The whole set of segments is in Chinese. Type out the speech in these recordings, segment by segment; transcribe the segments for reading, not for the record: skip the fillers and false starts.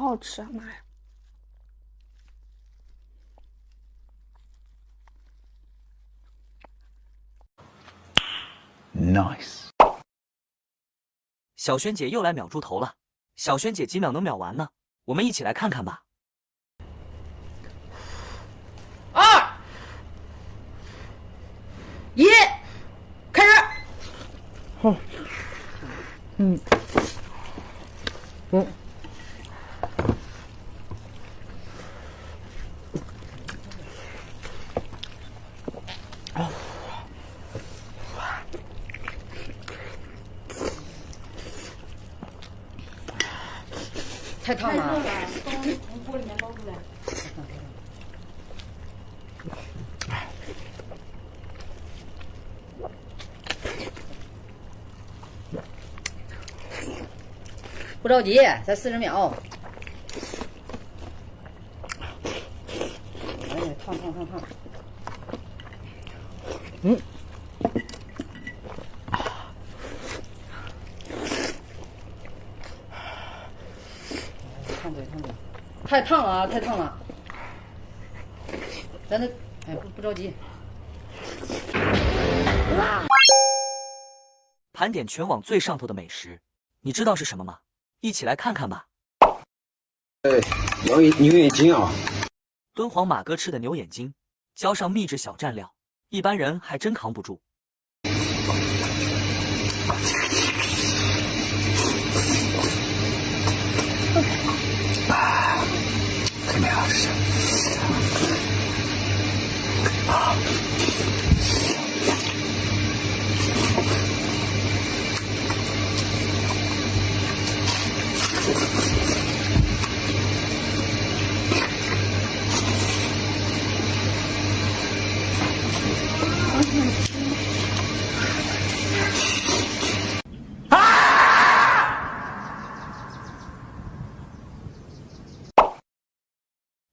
好吃啊！妈呀，Nice。小萱姐又来秒猪头了，小萱姐几秒能秒完呢？我们一起来看看吧。2、1，开始。好，嗯，嗯，太烫了，从锅里面捞出来。不着急，才40秒。哎呀，烫！嗯，烫嘴，太烫了啊！太烫了。咱这，哎，不着急。盘点全网最上头的美食，你知道是什么吗？一起来看看吧。牛眼睛啊！敦煌马哥吃的牛眼睛，浇上秘制小蘸料，一般人还真扛不住。特别好吃。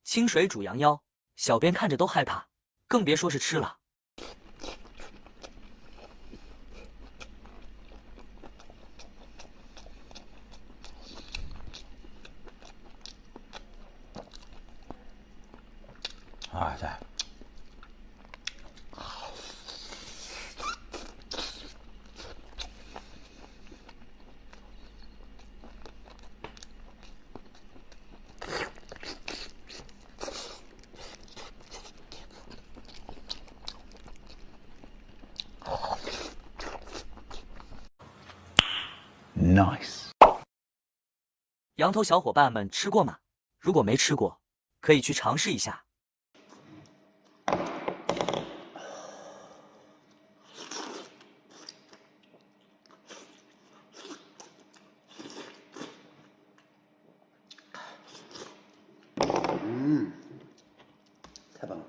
清水煮羊腰，小编看着都害怕，更别说是吃了。哇塞！Nice。羊头小伙伴们吃过吗？如果没吃过，可以去尝试一下。太棒了！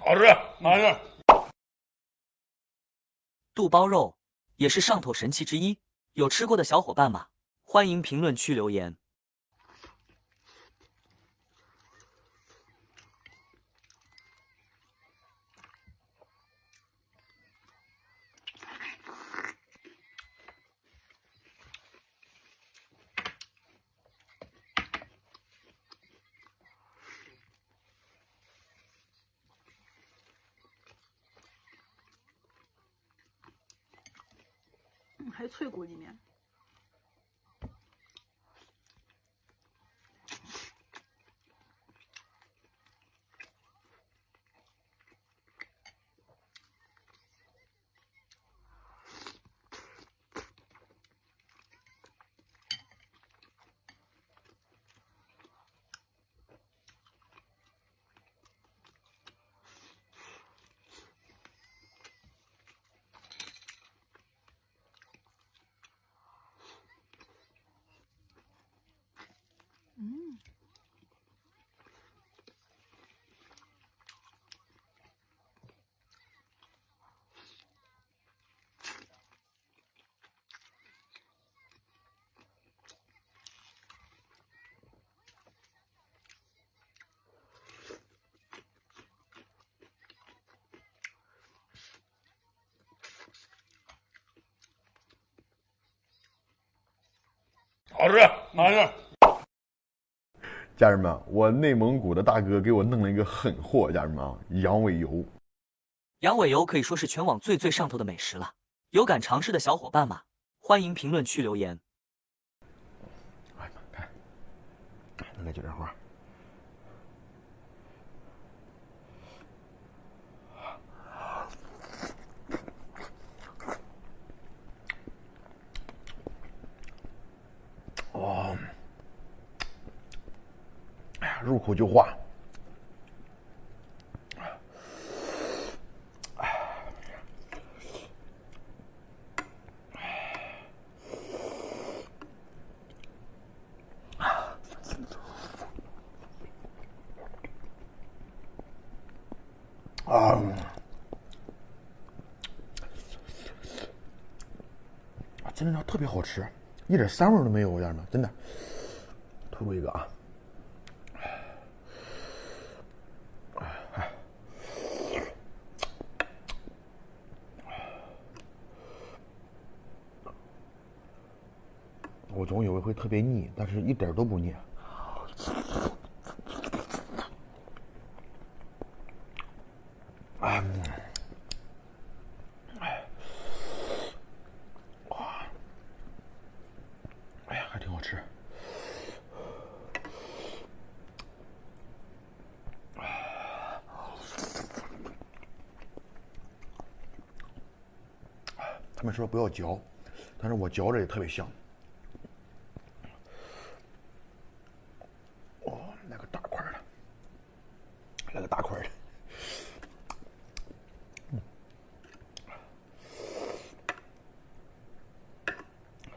好吃，好吃。肚包肉也是上头神器之一，有吃过的小伙伴吗？欢迎评论区留言。还有脆骨里面。好吃，好吃。家人们，我内蒙古的大哥给我弄了一个狠货，家人们啊，羊尾油。羊尾油可以说是全网最上头的美食了，有敢尝试的小伙伴吗？欢迎评论区留言。哎呀妈，看，弄个九人花。哦，哎呀，入口就化。真的特别好吃，一点膻味都没有，家人们，真的。吐露一个啊！我总以为会特别腻，但是一点都不腻。还挺好吃。他们说不要嚼，但是我嚼着也特别香。哦，来个大块的，来个大块的。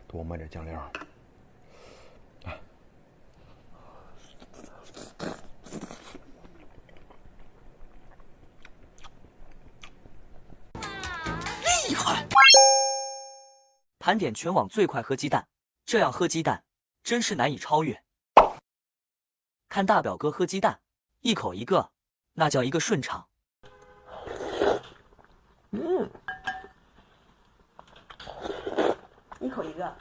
多抹点酱料。厉害！盘点全网最快喝鸡蛋，这样喝鸡蛋真是难以超越。看大表哥喝鸡蛋，一口一个，那叫一个顺畅。一口一个。